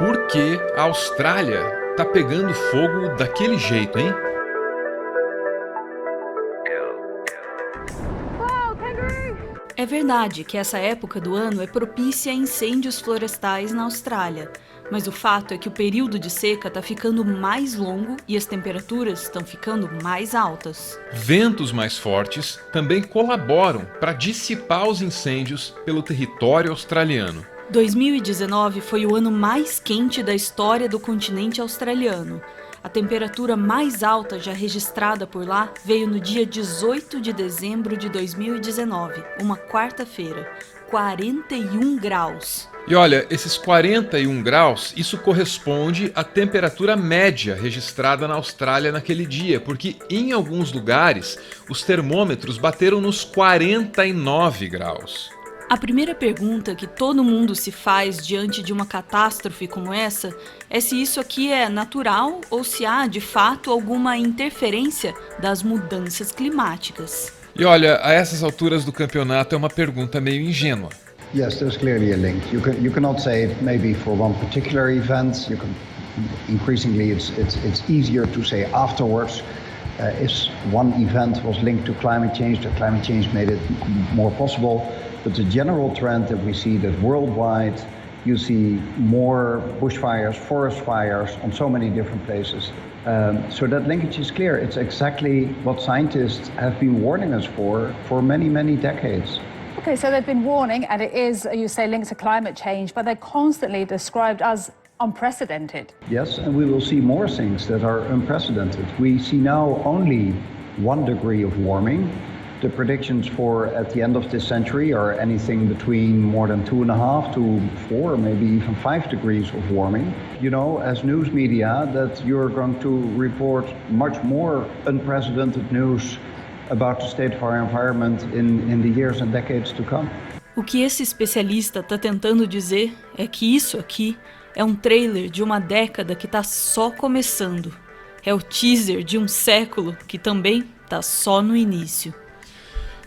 Por que a Austrália tá pegando fogo daquele jeito, hein? É verdade que essa época do ano é propícia a incêndios florestais na Austrália, mas o fato é que o período de seca está ficando mais longo e as temperaturas estão ficando mais altas. Ventos mais fortes também colaboram para dissipar os incêndios pelo território australiano. 2019 foi o ano mais quente da história do continente australiano. A temperatura mais alta já registrada por lá veio no dia 18 de dezembro de 2019, uma quarta-feira, 41 graus. E olha, esses 41 graus, isso corresponde à temperatura média registrada na Austrália naquele dia, porque em alguns lugares os termômetros bateram nos 49 graus. A primeira pergunta que todo mundo se faz diante de uma catástrofe como essa é se isso aqui é natural ou se há, de fato, alguma interferência das mudanças climáticas. E olha, a essas alturas do campeonato é uma pergunta meio ingênua. Yes, there's clearly a link. You cannot say maybe for one particular event. Increasingly, it's easier to say afterwards. If one event was linked to climate change, the climate change made it more possible. But the general trend that we see that worldwide, you see more bushfires, forest fires on so many different places. So that linkage is clear. It's exactly what scientists have been warning us for many, many decades. Okay, so they've been warning, and it is, you say, linked to climate change, but they're constantly described as unprecedented. Yes, and we will see more things that are unprecedented. We see now only 1 degree of warming. The predictions for at the end of this century are anything between more than 2.5 to 4, maybe even 5 degrees of warming. You know, as news media, that you're going to report much more unprecedented news about the state of our environment in the years and decades to come. O que esse especialista está tentando dizer é que isso aqui é um trailer de uma década que está só começando. É o teaser de um século que também está só no início.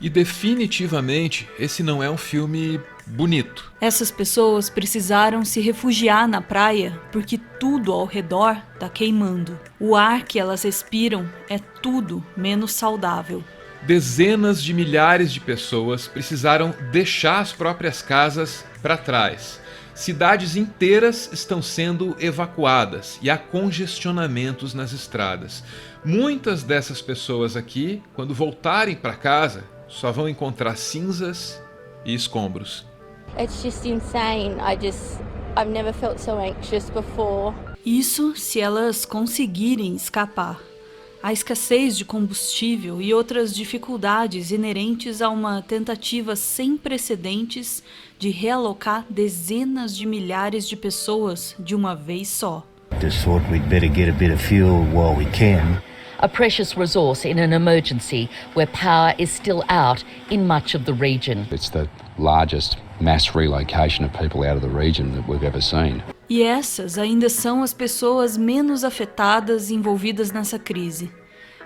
E definitivamente esse não é um filme bonito. Essas pessoas precisaram se refugiar na praia porque tudo ao redor está queimando. O ar que elas respiram é tudo menos saudável. Dezenas de milhares de pessoas precisaram deixar as próprias casas para trás. Cidades inteiras estão sendo evacuadas e há congestionamentos nas estradas. Muitas dessas pessoas aqui, quando voltarem para casa, só vão encontrar cinzas e escombros. It's just insane. I've never felt so anxious before. Isso se elas conseguirem escapar. A escassez de combustível e outras dificuldades inerentes a uma tentativa sem precedentes de realocar dezenas de milhares de pessoas de uma vez só. Just thought we'd better get a bit of fuel while we can. A precious resource in an emergency where power is still out in much of the region. It's the largest mass relocation of people out of the region that we've ever seen. E essas ainda são as pessoas menos afetadas envolvidas nessa crise.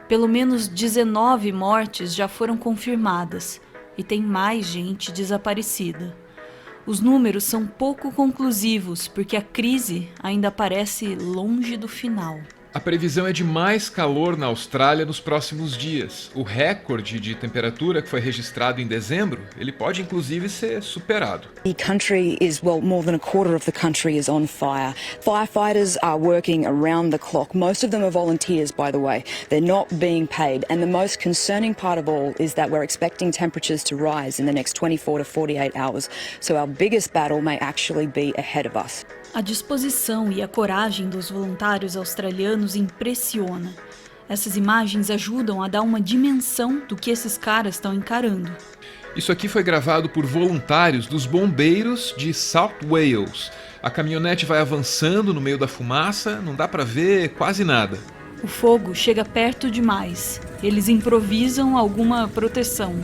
Pelo menos 19 mortes já foram confirmadas e tem mais gente desaparecida. Os números são pouco conclusivos porque a crise ainda parece longe do final. A previsão é de mais calor na Austrália nos próximos dias. O recorde de temperatura que foi registrado em dezembro, ele pode inclusive ser superado. The country is, more than a quarter of the country is on fire. Firefighters are working around the clock. Most of them are volunteers, by the way. They're not being paid. And the most concerning part of all is that we're expecting temperatures to rise in the next 24 to 48 hours. So our biggest battle may actually be ahead of us. A disposição e a coragem dos voluntários australianos impressiona. Essas imagens ajudam a dar uma dimensão do que esses caras estão encarando. Isso aqui foi gravado por voluntários dos bombeiros de South Wales. A caminhonete vai avançando no meio da fumaça, não dá para ver quase nada. O fogo chega perto demais. Eles improvisam alguma proteção.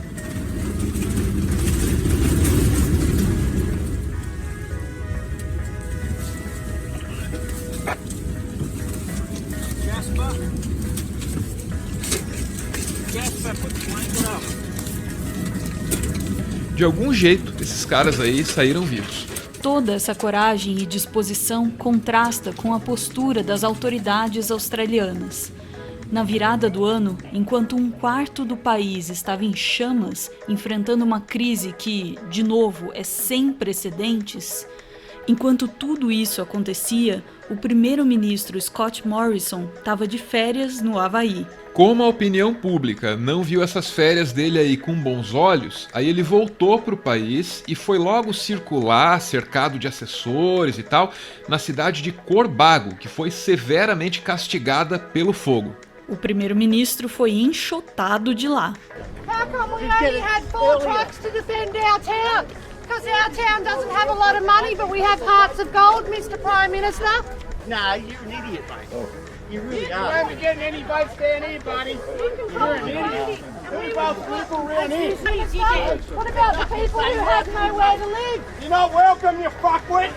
De algum jeito, esses caras aí saíram vivos. toda essa coragem e disposição contrasta com a postura das autoridades australianas. Na virada do ano, enquanto um quarto do país estava em chamas, enfrentando uma crise que, de novo, é sem precedentes, enquanto tudo isso acontecia, o primeiro-ministro Scott Morrison estava de férias no Havaí. Como a opinião pública não viu essas férias dele aí com bons olhos, aí ele voltou para o país e foi logo circular, cercado de assessores e tal, na cidade de Corbago, que foi severamente castigada pelo fogo. O primeiro-ministro foi enxotado de lá. How come we only had 4 trucks to defend our town? Because our town doesn't have a lot of money, but we have hearts of gold, Mr. Prime Minister. Nah, you're an idiot, mate. You really are. You haven't getting any votes down here, buddy. You're an idiot. We both people around here. What about the people who have nowhere to live? You're not welcome, you fuckwit.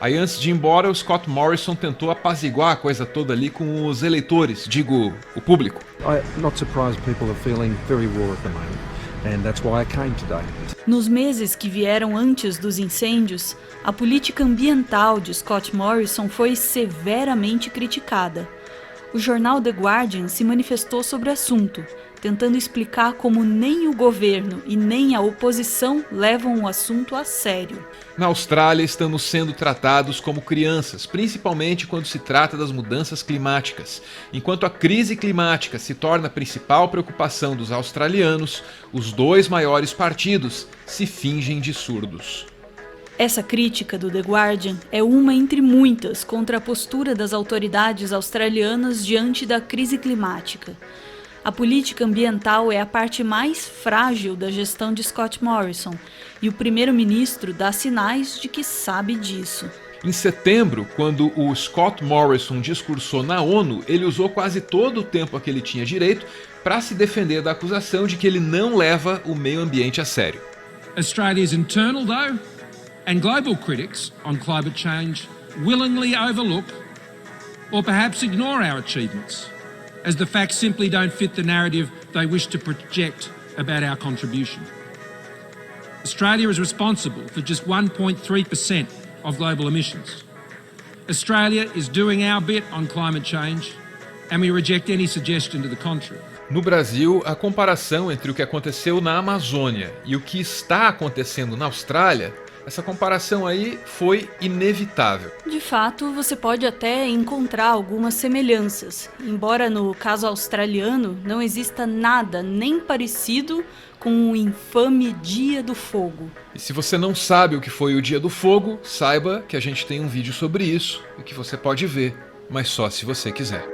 Aí antes de ir embora, o Scott Morrison tentou apaziguar a coisa toda ali com os eleitores, digo, o público. I'm not surprised people are feeling very raw at the moment, and that's why I came today. Nos meses que vieram antes dos incêndios, a política ambiental de Scott Morrison foi severamente criticada. O jornal The Guardian se manifestou sobre o assunto, tentando explicar como nem o governo e nem a oposição levam o assunto a sério. Na Austrália, estamos sendo tratados como crianças, principalmente quando se trata das mudanças climáticas. Enquanto a crise climática se torna a principal preocupação dos australianos, os 2 maiores partidos se fingem de surdos. Essa crítica do The Guardian é uma entre muitas contra a postura das autoridades australianas diante da crise climática. A política ambiental é a parte mais frágil da gestão de Scott Morrison, e o primeiro-ministro dá sinais de que sabe disso. Em setembro, quando o Scott Morrison discursou na ONU, ele usou quase todo o tempo a que ele tinha direito para se defender da acusação de que ele não leva o meio ambiente a sério. Australia's internal, though, and global critics on climate change willingly overlook or perhaps ignore our achievements, as the facts simply don't fit the narrative they wish to project about our contribution. Australia is responsible for just 1.3% of global emissions. Australia is doing our bit on climate change, and we reject any suggestion to the contrary. No Brasil, a comparação entre o que aconteceu na Amazônia e o que está acontecendo na Austrália, essa comparação aí foi inevitável. De fato, você pode até encontrar algumas semelhanças, embora no caso australiano não exista nada nem parecido com o infame Dia do Fogo. E se você não sabe o que foi o Dia do Fogo, saiba que a gente tem um vídeo sobre isso e que você pode ver, mas só se você quiser.